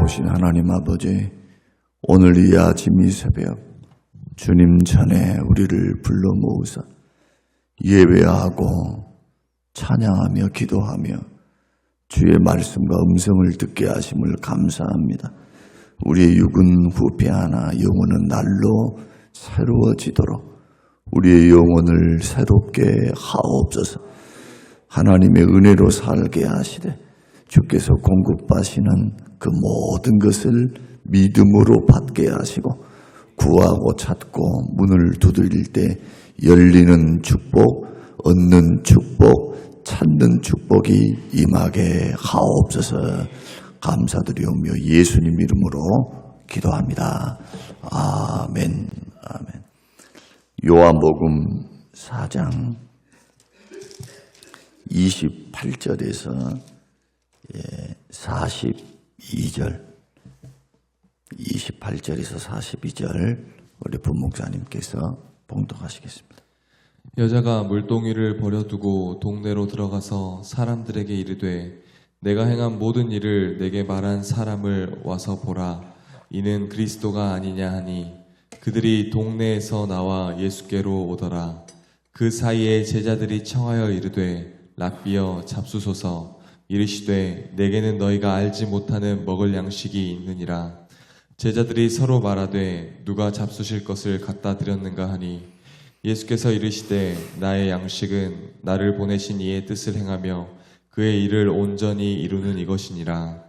자비로우신 하나님 아버지, 오늘 이 아침 이 새벽 주님 전에 우리를 불러 모으사 예배하고 찬양하며 기도하며 주의 말씀과 음성을 듣게 하심을 감사합니다. 우리의 육은 후패하나 영혼은 날로 새로워지도록 우리의 영혼을 새롭게 하옵소서. 하나님의 은혜로 살게 하시되 주께서 공급하시는 그 모든 것을 믿음으로 받게 하시고 구하고 찾고 문을 두드릴 때 열리는 축복, 얻는 축복, 찾는 축복이 임하게 하옵소서. 감사드리오며 예수님 이름으로 기도합니다. 아멘. 아멘. 요한복음 4장 28절에서 42절 28절에서 42절 우리 부목사님께서 봉독하시겠습니다. 여자가 물동이를 버려두고 동네로 들어가서 사람들에게 이르되 내가 행한 모든 일을 내게 말한 사람을 와서 보라. 이는 그리스도가 아니냐 하니 그들이 동네에서 나와 예수께로 오더라. 그 사이에 제자들이 청하여 이르되 랍비여 잡수소서. 이르시되 내게는 너희가 알지 못하는 먹을 양식이 있느니라. 제자들이 서로 말하되 누가 잡수실 것을 갖다 드렸는가 하니 예수께서 이르시되 나의 양식은 나를 보내신 이의 뜻을 행하며 그의 일을 온전히 이루는 이것이니라.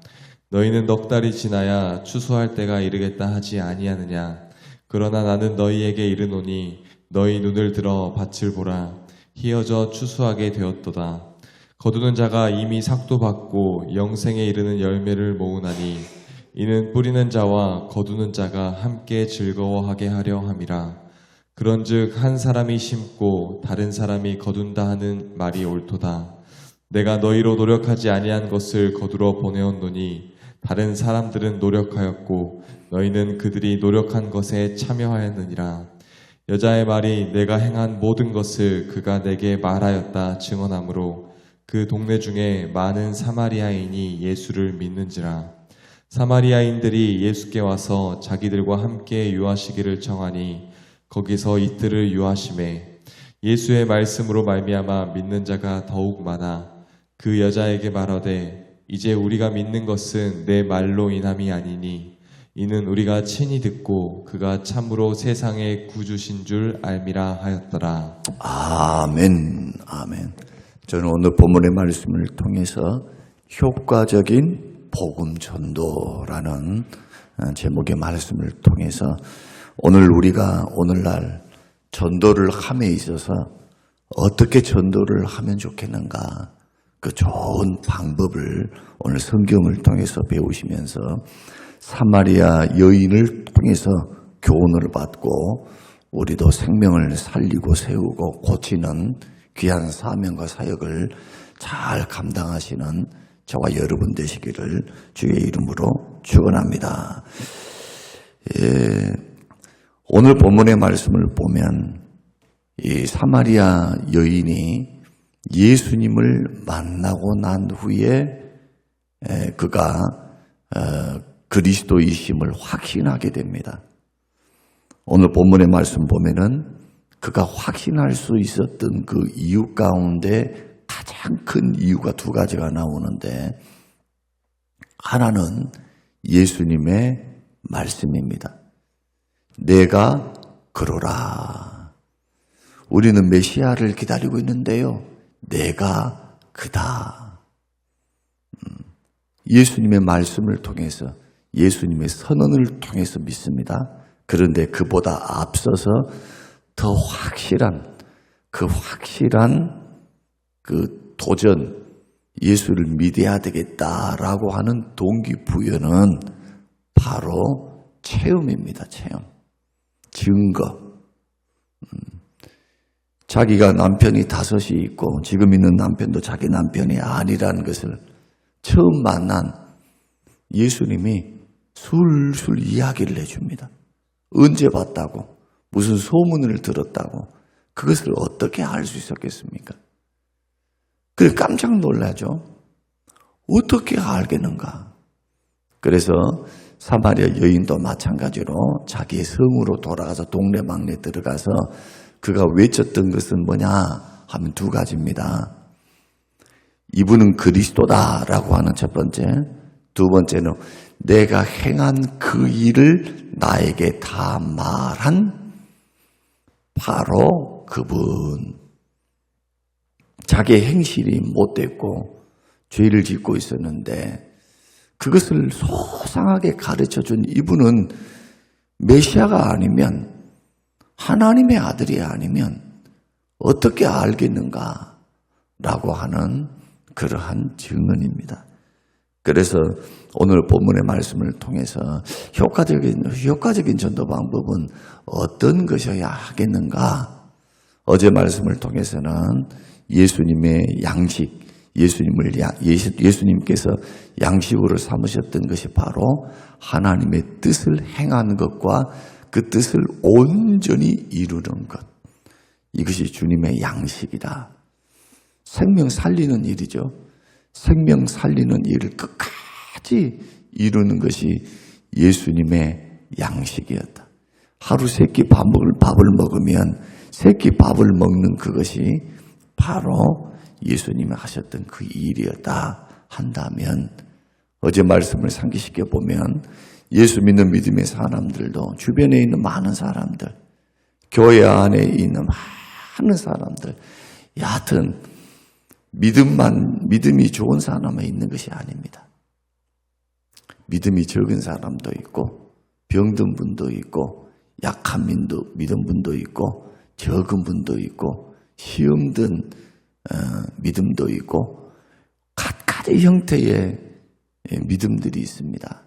너희는 넉 달이 지나야 추수할 때가 이르겠다 하지 아니하느냐. 그러나 나는 너희에게 이르노니 너희 눈을 들어 밭을 보라. 희어져 추수하게 되었도다. 거두는 자가 이미 삭도 받고 영생에 이르는 열매를 모으나니 이는 뿌리는 자와 거두는 자가 함께 즐거워하게 하려 함이라. 그런즉 한 사람이 심고 다른 사람이 거둔다 하는 말이 옳도다. 내가 너희로 노력하지 아니한 것을 거두러 보내었노니 다른 사람들은 노력하였고 너희는 그들이 노력한 것에 참여하였느니라. 여자의 말이 내가 행한 모든 것을 그가 내게 말하였다 증언하므로 그 동네 중에 많은 사마리아인이 예수를 믿는지라. 사마리아인들이 예수께 와서 자기들과 함께 유하시기를 청하니 거기서 이틀을 유하심에 예수의 말씀으로 말미암아 믿는 자가 더욱 많아 그 여자에게 말하되 이제 우리가 믿는 것은 내 말로 인함이 아니니 이는 우리가 친히 듣고 그가 참으로 세상의 구주신 줄 알미라 하였더라. 아멘. 아멘. 저는 오늘 본문의 말씀을 통해서 효과적인 복음 전도라는 제목의 말씀을 통해서 오늘 우리가 오늘날 전도를 함에 있어서 어떻게 전도를 하면 좋겠는가, 그 좋은 방법을 오늘 성경을 통해서 배우시면서 사마리아 여인을 통해서 교훈을 받고 우리도 생명을 살리고 세우고 고치는 귀한 사명과 사역을 잘 감당하시는 저와 여러분 되시기를 주의 이름으로 축원합니다. 오늘 본문의 말씀을 보면 이 사마리아 여인이 예수님을 만나고 난 후에 그가 그리스도이심을 확신하게 됩니다. 오늘 본문의 말씀 보면은 그가 확신할 수 있었던 그 이유 가운데 가장 큰 이유가 두 가지가 나오는데, 하나는 예수님의 말씀입니다. 내가 그러라. 우리는 메시아를 기다리고 있는데요, 내가 그다. 예수님의 말씀을 통해서, 예수님의 선언을 통해서 믿습니다. 그런데 그보다 앞서서 더 확실한 그 도전, 예수를 믿어야 되겠다라고 하는 동기부여는 바로 체험입니다. 체험. 증거. 자기가 남편이 5이 있고 지금 있는 남편도 자기 남편이 아니라는 것을 처음 만난 예수님이 술술 이야기를 해줍니다. 언제 봤다고, 무슨 소문을 들었다고, 그것을 어떻게 알 수 있었겠습니까? 그래 깜짝 놀라죠. 어떻게 알겠는가? 그래서 사마리아 여인도 마찬가지로 자기의 성으로 돌아가서 동네 막내 들어가서 그가 외쳤던 것은 뭐냐 하면 두 가지입니다. 이분은 그리스도다라고 하는 첫 번째, 두 번째는 내가 행한 그 일을 나에게 다 말한 바로 그분. 자기의 행실이 못됐고 죄를 짓고 있었는데 그것을 소상하게 가르쳐준 이분은 메시아가 아니면, 하나님의 아들이 아니면 어떻게 알겠는가 라고 하는 그러한 증언입니다. 그래서 오늘 본문의 말씀을 통해서 효과적인 전도 방법은 어떤 것이어야 하겠는가? 어제 말씀을 통해서는 예수님의 양식, 예수님께서 양식으로 삼으셨던 것이 바로 하나님의 뜻을 행하는 것과 그 뜻을 온전히 이루는 것. 이것이 주님의 양식이다. 생명 살리는 일이죠. 생명 살리는 일을 끝까지 이루는 것이 예수님의 양식이었다. 하루 세 끼 밥을 먹으면 세 끼 밥을 먹는 그것이 바로 예수님이 하셨던 그 일이었다 한다면, 어제 말씀을 상기시켜 보면 예수 믿는 믿음의 사람들도, 주변에 있는 많은 사람들, 교회 안에 있는 많은 사람들, 여하튼 믿음이 좋은 사람만 있는 것이 아닙니다. 믿음이 적은 사람도 있고, 병든 분도 있고, 약한 믿은 분도 있고, 적은 분도 있고, 시험 든 믿음도 있고, 갖가지 형태의 믿음들이 있습니다.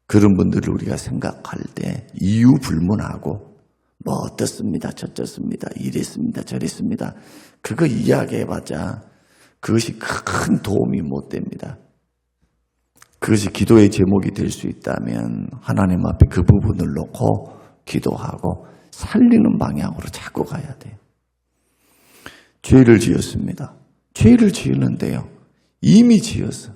그런 분들을 우리가 생각할 때 이유 불문하고 뭐 어떻습니다, 저쩌습니다, 이랬습니다, 저랬습니다, 그거 이야기해봤자 그것이 큰 도움이 못 됩니다. 그것이 기도의 제목이 될 수 있다면 하나님 앞에 그 부분을 놓고 기도하고 살리는 방향으로 자꾸 가야 돼요. 죄를 지었습니다. 죄를 지었는데요, 이미 지었어.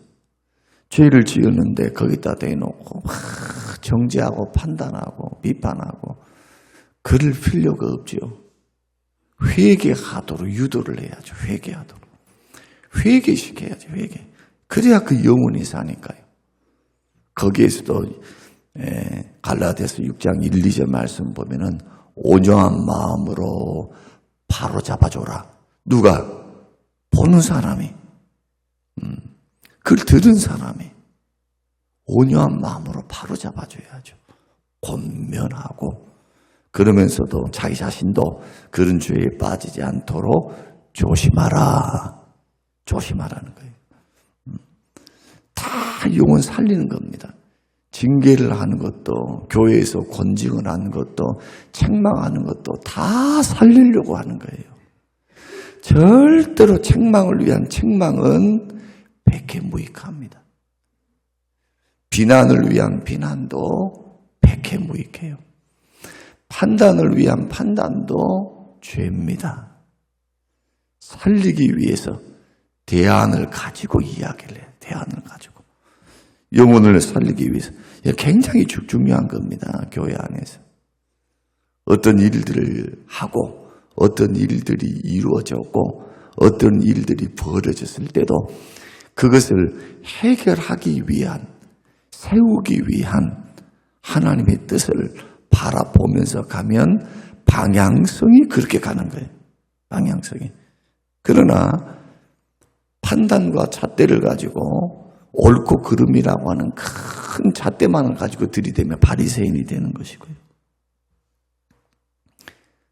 죄를 지었는데 거기다 대놓고 막 정죄하고 판단하고 비판하고 그럴 필요가 없죠. 회개하도록 유도를 해야죠. 회개시켜야죠. 그래야 그 영혼이 사니까요. 거기에서도 갈라디아서 6장 1, 2절 말씀 보면은 온전한 마음으로 바로 잡아줘라. 누가? 보는 사람이, 그걸 들은 사람이 온유한 마음으로 바로 잡아줘야죠. 권면하고, 그러면서도 자기 자신도 그런 죄에 빠지지 않도록 조심하라는 거예요. 다 영혼 살리는 겁니다. 징계를 하는 것도, 교회에서 권징을 하는 것도, 책망하는 것도 다 살리려고 하는 거예요. 절대로 책망을 위한 책망은 백해무익합니다. 비난을 위한 비난도 백해무익해요. 판단을 위한 판단도 죄입니다. 살리기 위해서 대안을 가지고 이야기를 해요. 대안을 가지고. 영혼을 살리기 위해서. 굉장히 중요한 겁니다. 교회 안에서. 어떤 일들을 하고 어떤 일들이 이루어졌고 어떤 일들이 벌어졌을 때도 그것을 해결하기 위한, 세우기 위한 하나님의 뜻을 바라보면서 가면 방향성이 그렇게 가는 거예요. 방향성이. 그러나 판단과 잣대를 가지고 옳고 그름이라고 하는 큰 잣대만을 가지고 들이대면 바리새인이 되는 것이고요.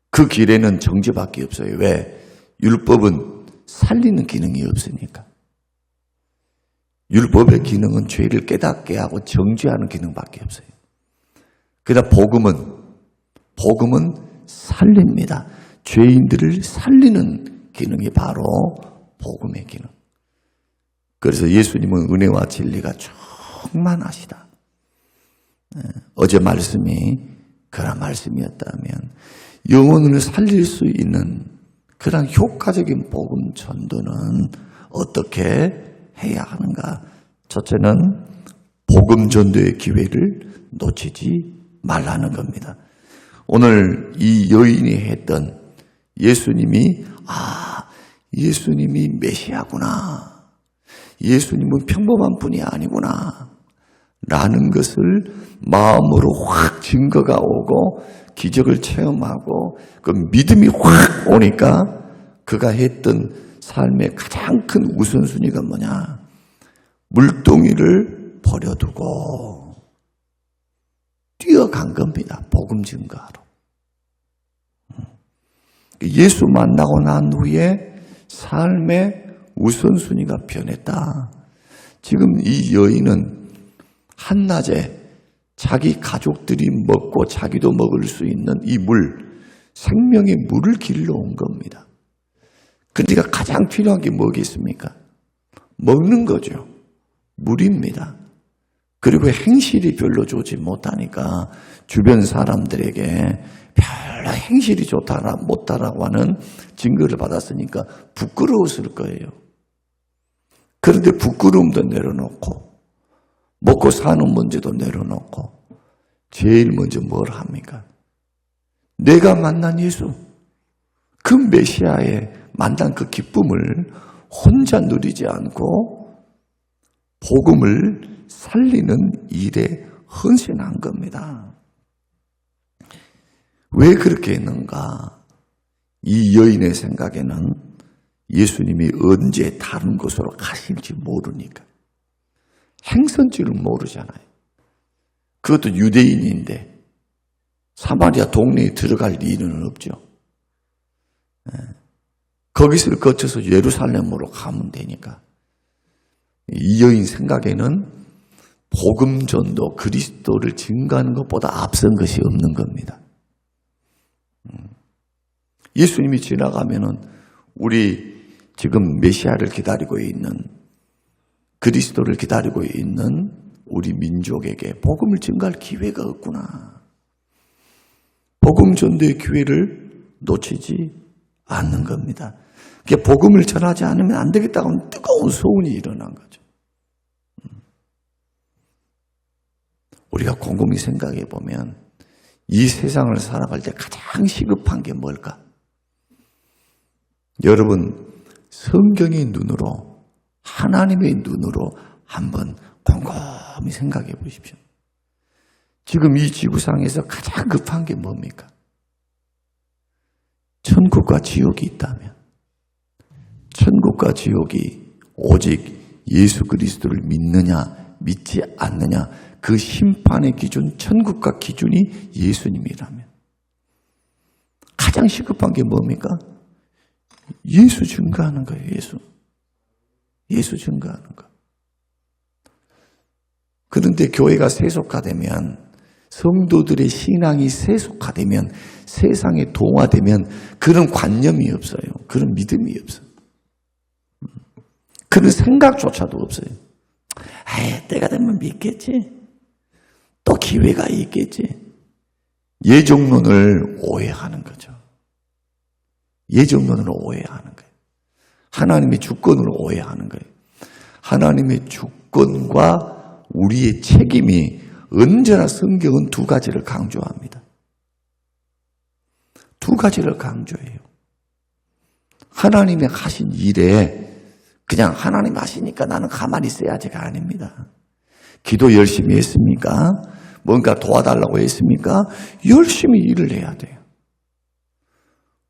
그 길에는 정죄밖에 없어요. 왜? 율법은 살리는 기능이 없으니까. 율법의 기능은 죄를 깨닫게 하고 정죄하는 기능밖에 없어요. 그러나 복음은 살립니다. 죄인들을 살리는 기능이 바로 복음의 기능. 그래서 예수님은 은혜와 진리가 충만하시다. 어제 말씀이 그런 말씀이었다면 영혼을 살릴 수 있는 그런 효과적인 복음 전도는 어떻게 해야 하는가? 첫째는 복음 전도의 기회를 놓치지 말라는 겁니다. 오늘 이 여인이 했던 예수님이 메시아구나. 예수님은 평범한 분이 아니구나. 라는 것을 마음으로 확 증거가 오고 기적을 체험하고 그 믿음이 확 오니까 그가 했던 삶의 가장 큰 우선순위가 뭐냐? 물동이를 버려두고 뛰어간 겁니다. 복음 증거하러. 예수 만나고 난 후에 삶의 우선순위가 변했다. 지금 이 여인은 한낮에 자기 가족들이 먹고 자기도 먹을 수 있는 이 물, 생명의 물을 길러 온 겁니다. 그러니까 가장 필요한 게 뭐겠습니까? 먹는 거죠. 물입니다. 그리고 행실이 별로 좋지 못하니까 주변 사람들에게 별로 행실이 못하라고 하는 증거를 받았으니까 부끄러웠을 거예요. 그런데 부끄러움도 내려놓고 먹고 사는 문제도 내려놓고 제일 먼저 뭘 합니까? 내가 만난 예수, 그 메시아의 만난 그 기쁨을 혼자 누리지 않고 복음을 살리는 일에 헌신한 겁니다. 왜 그렇게 했는가? 이 여인의 생각에는 예수님이 언제 다른 곳으로 가실지 모르니까. 행선지를 모르잖아요. 그것도 유대인인데 사마리아 동네에 들어갈 일은 없죠. 거기서 거쳐서 예루살렘으로 가면 되니까. 이 여인 생각에는 복음 전도, 그리스도를 증거하는 것보다 앞선 것이 없는 겁니다. 예수님이 지나가면은 우리 지금 메시아를 기다리고 있는, 그리스도를 기다리고 있는 우리 민족에게 복음을 증거할 기회가 없구나. 복음 전도의 기회를 놓치지 않는 겁니다. 그러니까 복음을 전하지 않으면 안 되겠다고 하는 뜨거운 소운이 일어난 거죠. 우리가 곰곰이 생각해 보면 이 세상을 살아갈 때 가장 시급한 게 뭘까? 여러분, 성경의 눈으로, 하나님의 눈으로 한번 곰곰이 생각해 보십시오. 지금 이 지구상에서 가장 급한 게 뭡니까? 천국과 지옥이 있다면, 천국과 지옥이 오직 예수 그리스도를 믿느냐 믿지 않느냐, 그 심판의 기준, 천국과 기준이 예수님이라면 가장 시급한 게 뭡니까? 예수 증거하는 거예요. 예수 증거하는 거. 그런데 교회가 세속화되면, 성도들의 신앙이 세속화되면, 세상에 동화되면 그런 관념이 없어요. 그런 믿음이 없어요. 그런 생각조차도 없어요. 때가 되면 믿겠지. 또 기회가 있겠지. 예정론을 오해하는 거죠. 예정론을 오해하는 거예요. 하나님의 주권을 오해하는 거예요. 하나님의 주권과 우리의 책임이 언제나 성경은 두 가지를 강조합니다. 두 가지를 강조해요. 하나님이 하신 일에 그냥 하나님 하시니까 나는 가만히 있어야지가 아닙니다. 기도 열심히 했습니까? 뭔가 도와달라고 했습니까? 열심히 일을 해야 돼요.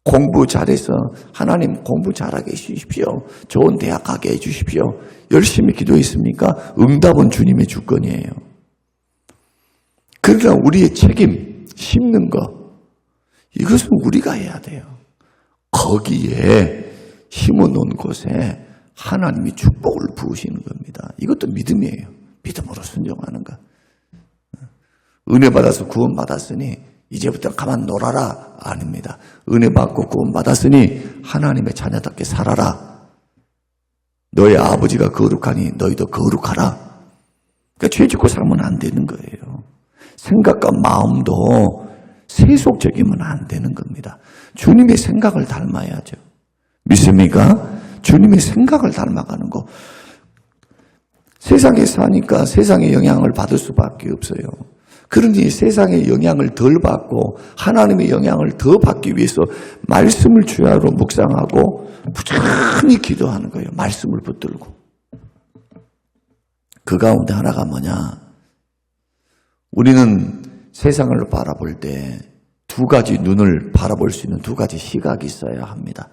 공부 잘해서 하나님 공부 잘하게 해주십시오. 좋은 대학 가게 해주십시오. 열심히 기도했습니까? 응답은 주님의 주권이에요. 그러나 우리의 책임, 심는 거, 이것은 우리가 해야 돼요. 거기에 심어놓은 곳에 하나님이 축복을 부으시는 겁니다. 이것도 믿음이에요. 믿음으로 순종하는 거. 은혜 받아서 구원 받았으니 이제부터 가만 놀아라. 아닙니다. 은혜 받고 구원 받았으니 하나님의 자녀답게 살아라. 너의 아버지가 거룩하니 너희도 거룩하라. 그러니까 죄 짓고 살면 안 되는 거예요. 생각과 마음도 세속적이면 안 되는 겁니다. 주님의 생각을 닮아야죠. 믿습니까? 주님의 생각을 닮아가는 거. 세상에 사니까 세상의 영향을 받을 수밖에 없어요. 그러니 세상의 영향을 덜 받고 하나님의 영향을 더 받기 위해서 말씀을 주야로 묵상하고 부지런히 기도하는 거예요. 말씀을 붙들고. 그 가운데 하나가 뭐냐? 우리는 세상을 바라볼 때 두 가지 눈을 바라볼 수 있는 두 가지 시각이 있어야 합니다.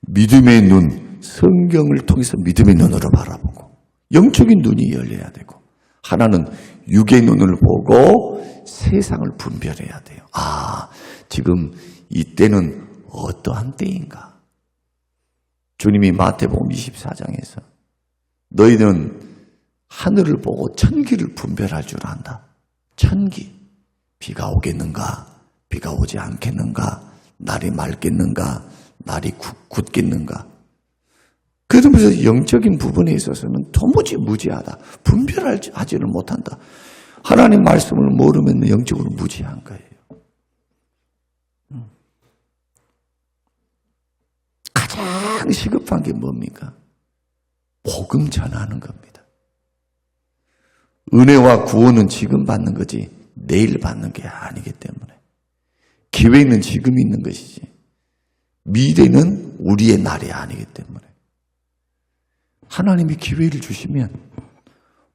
믿음의 눈, 성경을 통해서 믿음의 눈으로 바라보고 영적인 눈이 열려야 되고, 하나는 육의 눈을 보고 세상을 분별해야 돼요. 아, 지금 이때는 어떠한 때인가? 주님이 마태복음 24장에서 너희는 하늘을 보고 천기를 분별할 줄 안다. 천기. 비가 오겠는가? 비가 오지 않겠는가? 날이 맑겠는가? 날이 굳겠는가? 그러면서 영적인 부분에 있어서는 도무지 무지하다. 분별하지를 못한다. 하나님 말씀을 모르면 영적으로 무지한 거예요. 가장 시급한 게 뭡니까? 복음 전하는 겁니다. 은혜와 구원은 지금 받는 거지 내일 받는 게 아니기 때문에, 기회는 지금 있는 것이지 미래는 우리의 날이 아니기 때문에, 하나님이 기회를 주시면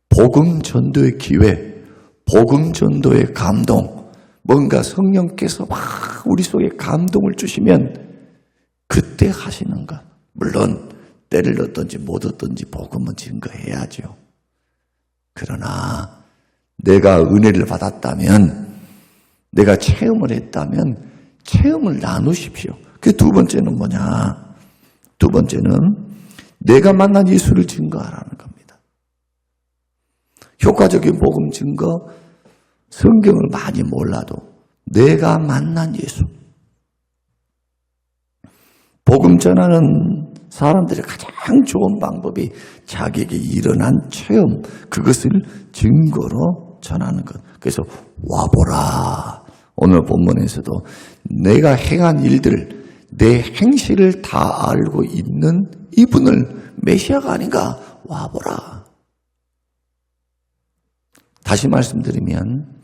복음 전도의 기회, 복음 전도의 감동, 뭔가 성령께서 막 우리 속에 감동을 주시면 그때 하시는 것. 물론 때를 얻든지 못 얻든지 복음은 증거해야죠. 그러나 내가 은혜를 받았다면, 내가 체험을 했다면 체험을 나누십시오. 그 두 번째는 뭐냐? 두 번째는 내가 만난 예수를 증거하라는 겁니다. 효과적인 복음 증거, 성경을 많이 몰라도 내가 만난 예수. 복음 전하는 사람들의 가장 좋은 방법이 자기에게 일어난 체험, 그것을 증거로 전하는 것. 그래서 와보라. 오늘 본문에서도 내가 행한 일들, 내 행실을 다 알고 있는 이분을 메시아가 아닌가? 와보라. 다시 말씀드리면,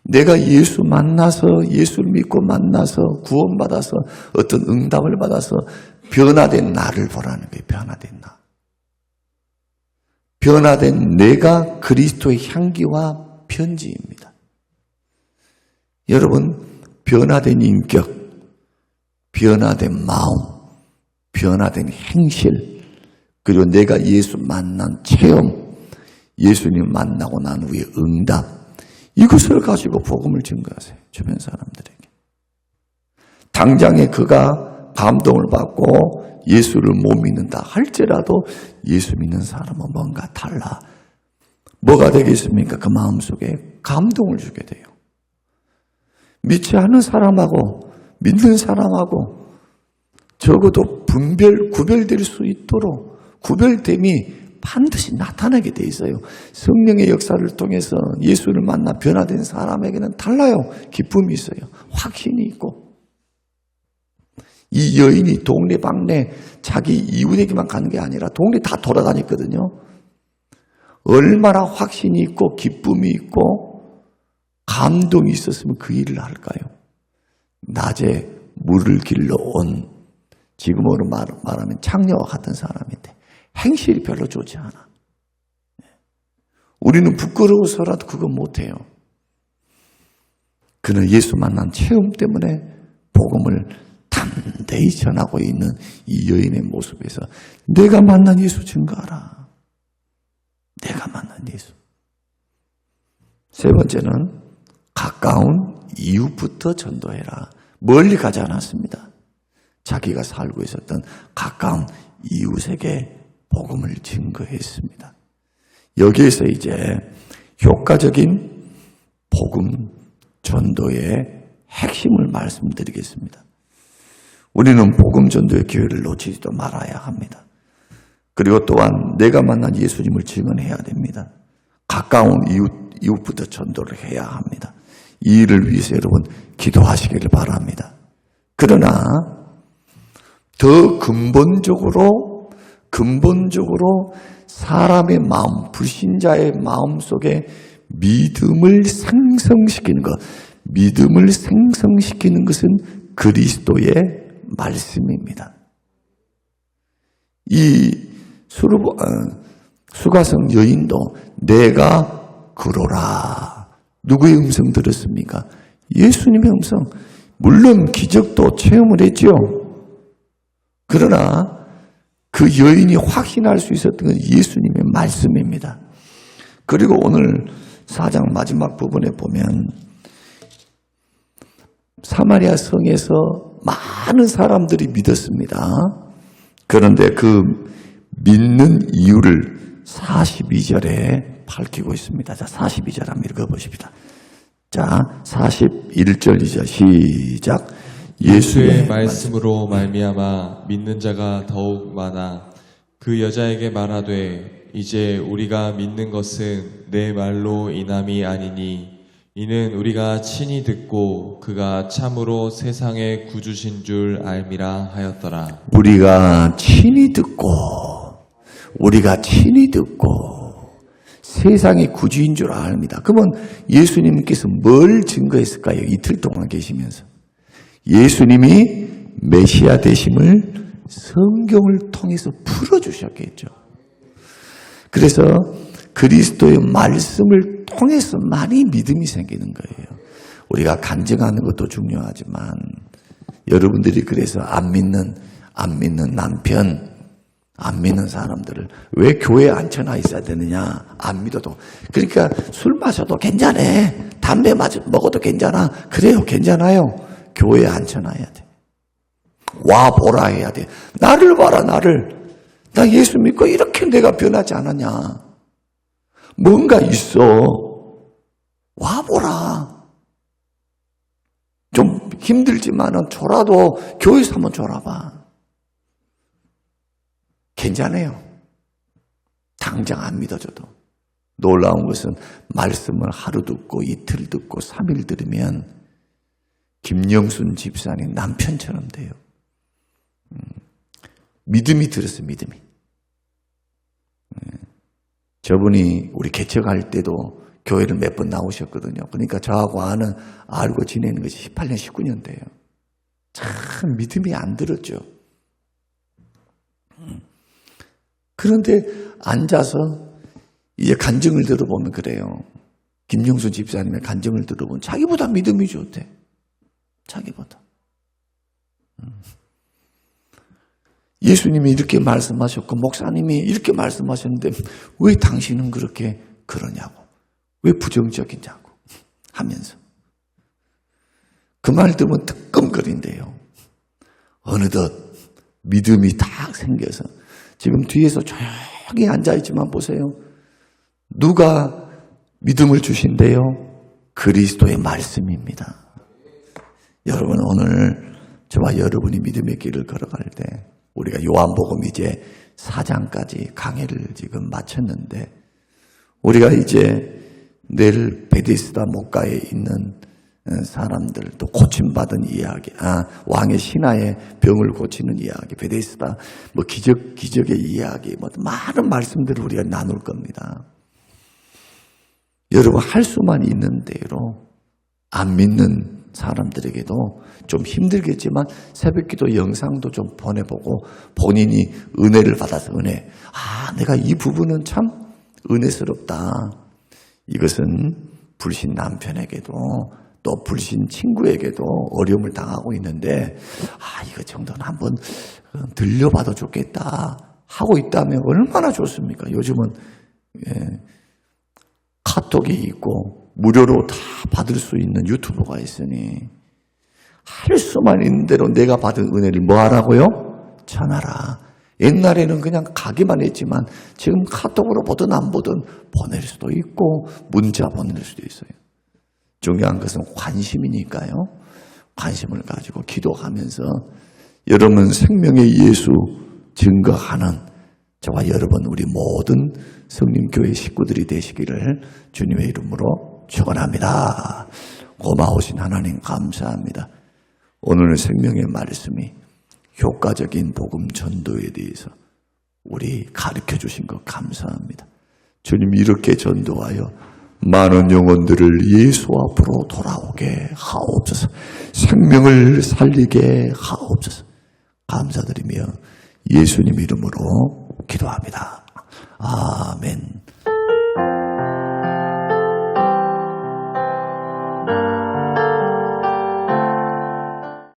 내가 예수 만나서, 예수를 믿고 만나서 구원받아서 어떤 응답을 받아서 변화된 나를 보라는 거예요. 변화된 나. 변화된 내가 그리스도의 향기와 편지입니다. 여러분, 변화된 인격, 변화된 마음, 변화된 행실, 그리고 내가 예수 만난 체험, 예수님 만나고 난 후에 응답, 이것을 가지고 복음을 증거하세요. 주변 사람들에게. 당장에 그가 감동을 받고 예수를 못 믿는다 할지라도 예수 믿는 사람은 뭔가 달라. 뭐가 되겠습니까? 그 마음속에 감동을 주게 돼요. 믿지 않는 사람하고 믿는 사람하고 적어도 구별될 수 있도록 구별됨이 반드시 나타나게 돼 있어요. 성령의 역사를 통해서 예수를 만나 변화된 사람에게는 달라요. 기쁨이 있어요. 확신이 있고. 이 여인이 동네방네 자기 이웃에게만 가는 게 아니라 동네 다 돌아다녔거든요. 얼마나 확신이 있고 기쁨이 있고 감동이 있었으면 그 일을 할까요? 낮에 물을 길러 온, 지금으로 말하면 창녀와 같은 사람인데 행실이 별로 좋지 않아. 우리는 부끄러워서라도 그거 못해요. 그는 예수 만난 체험 때문에 복음을 담대히 전하고 있는 이 여인의 모습에서 내가 만난 예수 증거하라. 내가 만난 예수. 세 번째는 가까운 이웃부터 전도해라. 멀리 가지 않았습니다. 자기가 살고 있었던 가까운 이웃에게 복음을 증거했습니다. 여기에서 이제 효과적인 복음 전도의 핵심을 말씀드리겠습니다. 우리는 복음 전도의 기회를 놓치지도 말아야 합니다. 그리고 또한 내가 만난 예수님을 증언해야 됩니다. 가까운 이웃부터 전도를 해야 합니다. 이 일을 위해서 여러분 기도하시기를 바랍니다. 그러나 더 근본적으로 사람의 마음, 불신자의 마음 속에 믿음을 생성시키는 것, 믿음을 생성시키는 것은 그리스도의 말씀입니다. 이 수가성 여인도 내가 그러라. 누구의 음성 들었습니까? 예수님의 음성. 물론 기적도 체험을 했죠. 그러나 그 여인이 확신할 수 있었던 건 예수님의 말씀입니다. 그리고 오늘 4장 마지막 부분에 보면 사마리아 성에서 많은 사람들이 믿었습니다. 그런데 그 믿는 이유를 42절에 밝히고 있습니다. 자, 42절 한번 읽어보십시다. 자, 41절 이제 시작. 예수의 말씀으로 말미암아 믿는 자가 더욱 많아 그 여자에게 말하되 이제 우리가 믿는 것은 내 말로 인함이 아니니 이는 우리가 친히 듣고 그가 참으로 세상의 구주신 줄 알미라 하였더라. 우리가 친히 듣고 세상의 구주인 줄 압니다. 그러면 예수님께서 뭘 증거했을까요? 이틀 동안 계시면서 예수님이 메시아 되심을 성경을 통해서 풀어주셨겠죠. 그래서 그리스도의 말씀을 통해서 많이 믿음이 생기는 거예요. 우리가 간증하는 것도 중요하지만 여러분들이 그래서 안 믿는 남편, 안 믿는 사람들을 왜 교회에 앉혀놔 있어야 되느냐? 안 믿어도. 그러니까 술 마셔도 괜찮아. 담배 먹어도 괜찮아. 그래요, 괜찮아요. 교회에 앉혀놔야 돼. 와 보라 해야 돼. 나를 봐라, 나를. 나 예수 믿고 이렇게 내가 변하지 않았냐. 뭔가 있어. 와 보라. 좀 힘들지만은 졸아도 교회에서 한번 졸아봐. 괜찮아요. 당장 안 믿어줘도. 놀라운 것은 말씀을 하루 듣고 이틀 듣고 3일 들으면 김영순 집사님 남편처럼 돼요. 믿음이 들었어요. 믿음이. 저분이 우리 개척할 때도 교회를 몇 번 나오셨거든요. 그러니까 저하고 알고 지내는 것이 18년, 19년 돼요. 참 믿음이 안 들었죠. 그런데 앉아서 이제 간증을 들어보면 그래요. 김영수 집사님의 간증을 들어보면 자기보다 믿음이 좋대. 자기보다. 예수님이 이렇게 말씀하셨고 목사님이 이렇게 말씀하셨는데 왜 당신은 그렇게 그러냐고. 왜 부정적이냐고 하면서. 그 말 들으면 뜨끔거린대요. 어느덧 믿음이 딱 생겨서 지금 뒤에서 조용히 앉아있지만 보세요. 누가 믿음을 주신대요? 그리스도의 말씀입니다. 여러분 오늘 저와 여러분이 믿음의 길을 걸어갈 때 우리가 요한복음 이제 4장까지 강해를 지금 마쳤는데 우리가 이제 내일 베데스다 목가에 있는 사람들 또 고침받은 이야기, 왕의 신하의 병을 고치는 이야기, 베데스다 뭐 기적의 이야기, 뭐 많은 말씀들을 우리가 나눌 겁니다. 여러분 할 수만 있는 대로 안 믿는 사람들에게도 좀 힘들겠지만 새벽기도 영상도 좀 보내보고 본인이 은혜를 받아서 내가 이 부분은 참 은혜스럽다. 이것은 불신 남편에게도 또 불신 친구에게도 어려움을 당하고 있는데 이거 정도는 한번 들려봐도 좋겠다 하고 있다면 얼마나 좋습니까? 요즘은 카톡이 있고 무료로 다 받을 수 있는 유튜브가 있으니 할 수만 있는 대로 내가 받은 은혜를 뭐 하라고요? 전하라. 옛날에는 그냥 가기만 했지만 지금 카톡으로 보든 안 보든 보낼 수도 있고 문자 보낼 수도 있어요. 중요한 것은 관심이니까요. 관심을 가지고 기도하면서 여러분 생명의 예수 증거하는 저와 여러분 우리 모든 성림교회 식구들이 되시기를 주님의 이름으로 축원합니다. 고마우신 하나님 감사합니다. 오늘 생명의 말씀이 효과적인 복음 전도에 대해서 우리 가르쳐 주신 것 감사합니다. 주님 이렇게 전도하여 많은 영혼들을 예수 앞으로 돌아오게 하옵소서. 생명을 살리게 하옵소서. 감사드리며 예수님 이름으로 기도합니다. 아멘.